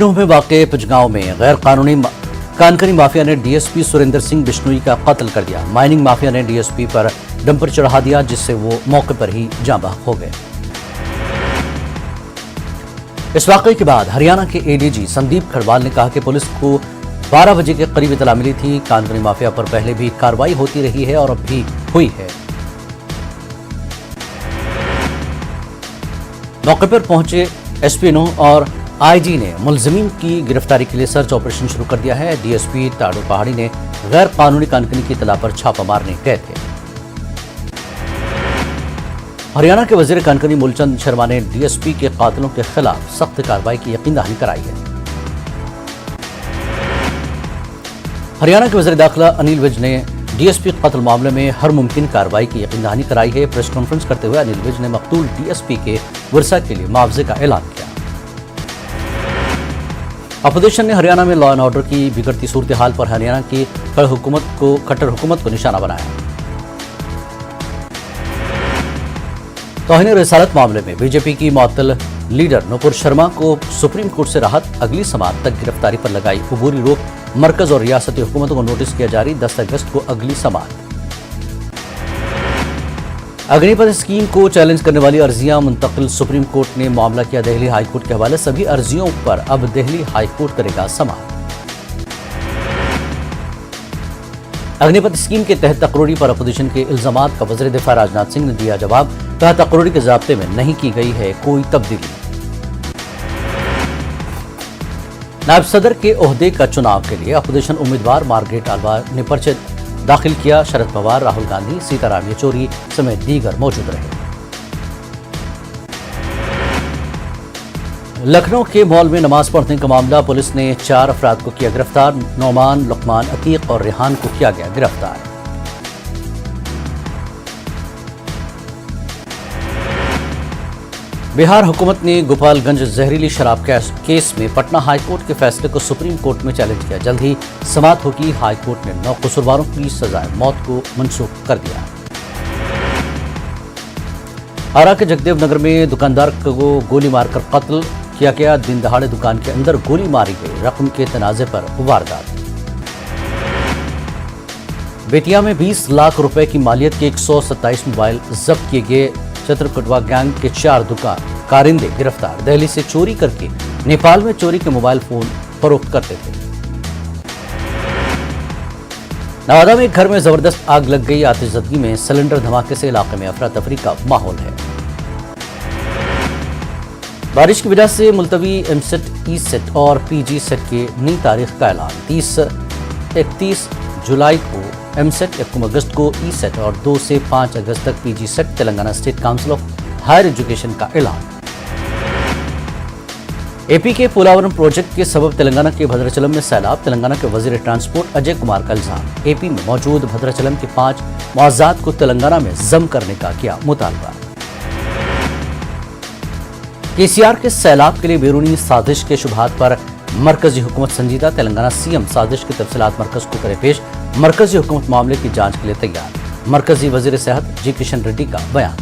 लखनऊ में वाक़े पिचगांव में गैर कानूनी कानकनी माफिया ने डीएसपी सुरेंद्र सिंह बिश्नोई का कत्ल कर दिया। माइनिंग माफिया ने डीएसपी पर डंपर चढ़ा दिया, जिससे वो मौके पर ही जाँ बहक हो गए। इस वाक़े के बाद हरियाणा के एडीजी संदीप खड़वाल ने कहा कि पुलिस को 12 बजे के करीब इतला मिली थी। कानकनी माफिया पर पहले भी कार्रवाई होती रही है और अब भी हुई है। मौके पर पहुंचे एसपी और आईजी ने मुलजिमीन की गिरफ्तारी के लिए सर्च ऑपरेशन शुरू कर दिया है। डीएसपी ताड़ू पहाड़ी ने गैर कानूनी कानकनी की इत्तला पर छापा मारने गए थे। हरियाणा के वजीर कानकनी मूलचंद शर्मा ने डीएसपी के कातिलों के खिलाफ सख्त कार्रवाई की यकीन दहानी कराई है। हरियाणा के वजीर दाखिला अनिल विज ने डीएसपी कत्ल मामले में हर मुमकिन कार्रवाई की यकीन दहानी कराई है। प्रेस कॉन्फ्रेंस करते हुए अनिल विज ने मकतूल डीएसपी के वर्सा के लिए मुआवजे का ऐलान किया। अपोजिशन ने हरियाणा में लॉ एंड ऑर्डर की बिगड़ती सूरत हाल पर हरियाणा की कट्टर हुकूमत को निशाना बनाया। तौहीन रिसालत मामले में बीजेपी की मुअत्तल लीडर नुपुर शर्मा को सुप्रीम कोर्ट से राहत, अगली समाअत तक गिरफ्तारी पर लगाई अबूरी रोक। मरकज और रियासती हुकूमतों को नोटिस किया जारी, 10 अगस्त को अगली समाअत। अग्निपथ स्कीम को चैलेंज करने वाली अर्जियां मुंतकिल, सुप्रीम कोर्ट ने मामला किया दिल्ली हाई कोर्ट के हवाले। सभी अर्जियों पर अब दिल्ली हाई कोर्ट करेगा समाअत। अग्निपथ स्कीम के तहत तकरोड़ी पर अपोजिशन के इल्जामात का वज़ीर दिफा राजनाथ सिंह ने दिया जवाब। कहा, तकरोड़ी के ज़ाब्ते में नहीं की गई है कोई तब्दीली। नायब सदर के ओहदे का चुनाव के लिए अपोजिशन उम्मीदवार मार्गरेट आलवा ने पर्चे दाखिल किया। शरद पवार, राहुल गांधी, सीताराम येचूरी समेत दीगर मौजूद रहे। लखनऊ के मॉल में नमाज पढ़ने का मामला, पुलिस ने 4 अफराद को किया गिरफ्तार। नौमान, लुकमान, अतीक और रेहान को किया गया गिरफ्तार। बिहार हुकूमत ने गोपालगंज जहरीली शराब केस में पटना हाई कोर्ट के फैसले को सुप्रीम कोर्ट में चैलेंज किया। जल्द ही समाअत होगी। हाई कोर्ट ने 9 कसूरवारों की सजाए मौत को मंसूख कर दिया। आरा के जगदेव नगर में दुकानदार को गोली मारकर कत्ल किया गया। दिन दहाड़े दुकान के अंदर गोली मारी गई। रकम के तनाजे पर वारदात। बेतिया में 20 लाख रुपए की मालियत के 127 मोबाइल जब्त किए गए। चित्रकूटवा गैंग के 4 कारिंदे गिरफ्तार। दिल्ली से चोरी करके नेपाल में चोरी के मोबाइल फोन फरोख्त करते थे। नवादा में एक घर में जबरदस्त आग लग गई। आतिशज़दगी में सिलेंडर धमाके से इलाके में अफरा तफरी का माहौल है। बारिश की वजह से मुलतवी एमसेट, ई सेट और पीजी सेट की नई तारीख का ऐलान। 31 जुलाई को एमसेट, 1 अगस्त को ई सेट और 2 से 5 अगस्त तक PG SET. Telangana state council of higher education का ऐलान। एपी के पोलावरम प्रोजेक्ट के सबब तेलंगाना के भद्राचलम में सैलाब। तेलंगाना के वजीर ट्रांसपोर्ट अजय कुमार का इल्जाम। एपी में मौजूद भद्राचलम के 5 मुआवजात को तेलंगाना में जम करने का किया मुतालबा। केसीआर के सैलाब के लिए बैरूनी साजिश के शुबहात पर मरकजी हुकूमत संजीदा। तेलंगाना सीएम साजिश की तफसीलात मरकज को करे पेश। मरकजी हुकूमत मामले की जांच के लिए तैयार। मरकजी वजीर सेहत जी किशन रेड्डी का बयान।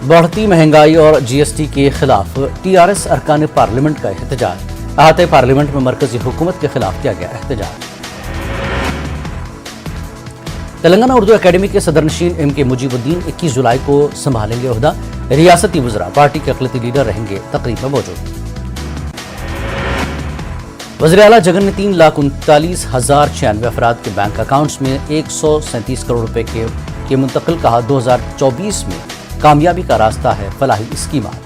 बढ़ती महंगाई और जीएसटी के खिलाफ टीआरएस अरकान पार्लियामेंट का एहतजाज। अहाते पार्लियामेंट में मरकजी हुकूमत के खिलाफ किया गया एहतजाज। तेलंगाना उर्दू अकेडमी के सदरनशीन एम.के. मुजीबुद्दीन 21 जुलाई को संभालेंगे ओहदा। रियासती वज़रा पार्टी के अक़लियती लीडर रहेंगे तकरीब में मौजूद। वज़ीर आला जगन ने 3,39,096 अफराद के बैंक अकाउंट्स में 137 करोड़ रुपए के मुंतकिल। कहा, 2024 में कामयाबी का रास्ता है फलाही स्कीमात।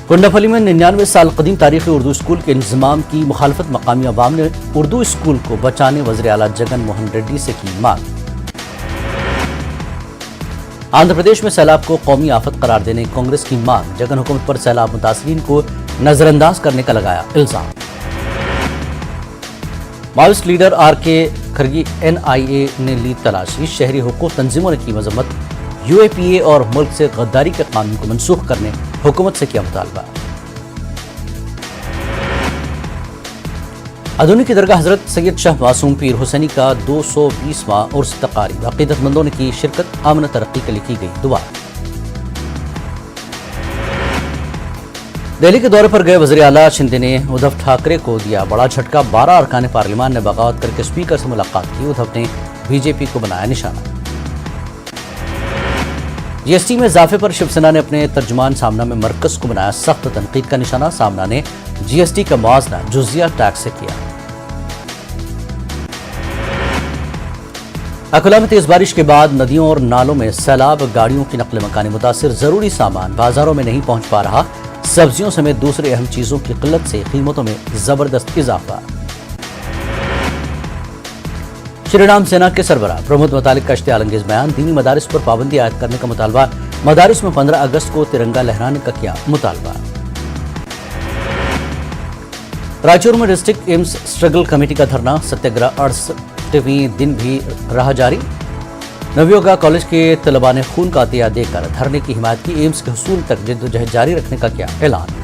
कुंडाफली में 99 साल कदीम तारीखी उर्दू स्कूल के इंतजाम की मुखालफत। मकामी अवाम ने उर्दू स्कूल को बचाने वज़ीर आला जगन मोहन रेड्डी से की मांग। आंध्र प्रदेश में सैलाब को कौमी आफत करार देने कांग्रेस की मांग। जगन हुकूमत पर सैलाब मुतासरीन को नजरअंदाज करने का लगाया इल्जाम। Maoist leader R K. Khargi NIA ने ली तलाशी। शहरी हुकूक तंजीमों ने की मजम्मत। यूएपीए और मुल्क से गद्दारी के कानून को मनसूख करने हुकूमत से किया मुतालबा। अदूनी की दरगाह हजरत सैयद शाह मासूम पीर हुसैनी का 220वां उर्स तकारीब। अक़ीदतमंदों ने की शिरकत। आमन तरक्की के लिए की गई दुआ। दिल्ली के दौरे पर गए वज़ीर आला शिंदे ने उद्धव ठाकरे को दिया बड़ा झटका। 12 अरकान पार्लियामान ने बगावत करके स्पीकर से मुलाकात की। उद्धव ने बीजेपी को बनाया निशाना। जीएसटी में इजाफे पर शिवसेना ने अपने तर्जुमान सामना में मरकज को बनाया सख्त तनकीद का निशाना। सामना ने जीएसटी का मुआवजा जुजिया टैक्स से किया। अकोला में तेज बारिश के बाद नदियों और नालों में सैलाब, गाड़ियों की नकल मकानी मुतासिर। जरूरी सामान बाजारों में नहीं पहुंच पा रहा। सब्जियों समेत दूसरी अहम चीजों की किल्लत से कीमतों में जबरदस्त इजाफा। श्री राम सेना के सरबराह प्रमुख मुतालिक का इश्तिहाल-अंगेज बयान। दीनी मदारिस पर पाबंदी आयद करने का मुतालबा। मदारिस में 15 अगस्त को तिरंगा लहराने का किया मुतालबा। रायचूर में डिस्ट्रिक्ट एम्स स्ट्रगल कमेटी का धरना सत्याग्रह 68वें दिन भी रहा जारी। नवयोगा कॉलेज के तलबा ने खून का अतिया देकर धरने की हिमायत की। एम्स के हुसूल तक जद्दोजहद जारी रखने का किया ऐलान।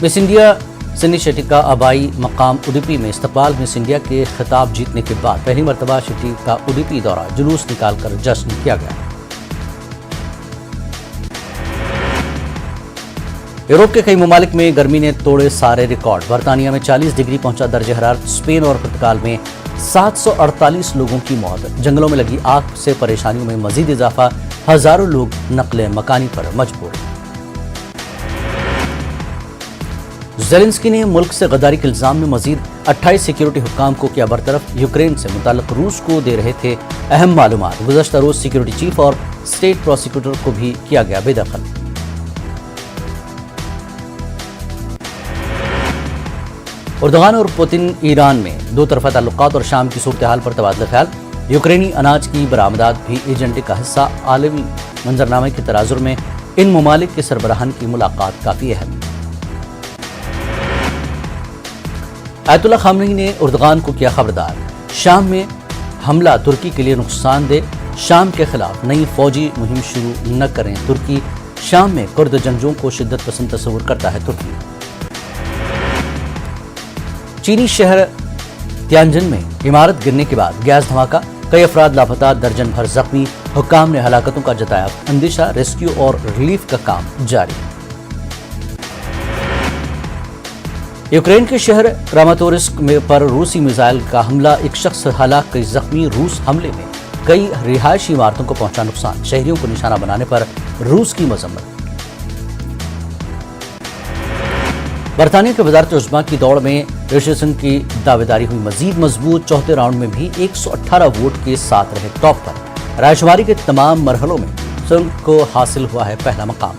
मिस इंडिया सिन्नी शेट्टी का आबाई मकाम उडुपी में इस्तकबाल। मिस इंडिया के खिताब जीतने के बाद पहली मरतबा शेट्टी का उडुपी दौरा जुलूस निकालकर जश्न किया गया। यूरोप के कई ममालिक में गर्मी ने तोड़े सारे रिकॉर्ड। बरतानिया में 40 डिग्री पहुंचा दर्जे हरारत। स्पेन और पुर्तगाल में 748 लोगों की मौत। जंगलों में लगी आग से परेशानियों में मजीद इजाफा। हजारों लोग नकले मकानी पर मजबूर। ज़ेलेंस्की ने मुल्क से गद्दारी के इल्जाम में मजीद 28 सिक्योरिटी हुक्काम को किया बरतरफ। यूक्रेन से मुताल्लिक रूस को दे रहे थे अहम मालूमात। गुज़श्ता रोज सिक्योरिटी चीफ और स्टेट प्रोसिक्यूटर को भी किया गया बेदखल। उर्दगान और पुतिन ईरान में दो तरफा ताल्लुकात और शाम की सूरत हाल पर तबादला ख्याल। यूक्रेनी अनाज की बरामदात भी एजेंडे का हिस्सा। आलमी मंजरनामे के तनाजुर में इन ममालिक के सरबराहान की मुलाकात काफी अहम। आयतुल्लाह खामनेई ने उर्दगान को किया खबरदार। शाम में हमला तुर्की के लिए नुकसानदेह। शाम के खिलाफ नई फौजी मुहिम शुरू न करें तुर्की। शाम में कुर्द जंगजों को शिद्दत पसंद तस्वुर करता है तुर्की। चीनी शहर तियानजिन में इमारत गिरने के बाद गैस धमाका। कई अफराद लापता, दर्जन भर जख्मी। हुक्काम ने हलाकतों का जताया अंदेशा। रेस्क्यू और रिलीफ का काम जारी। यूक्रेन के शहर क्रामातोरिस्क पर रूसी मिसाइल का हमला। एक शख्स हलाक, कई जख्मी। रूस हमले में कई रिहायशी इमारतों को पहुंचा नुकसान। शहरियों को निशाना बनाने पर रूस की मजम्मत। बरतानिया के वजारत उज़्मा की दौड़ में ऋषि सिंह की दावेदारी हुई मजीद मजबूत। चौथे राउंड में भी 118 वोट के साथ रहे टॉप पर। रायशुमारी के तमाम मरहलों में सिंह को हासिल हुआ है पहला मकाम।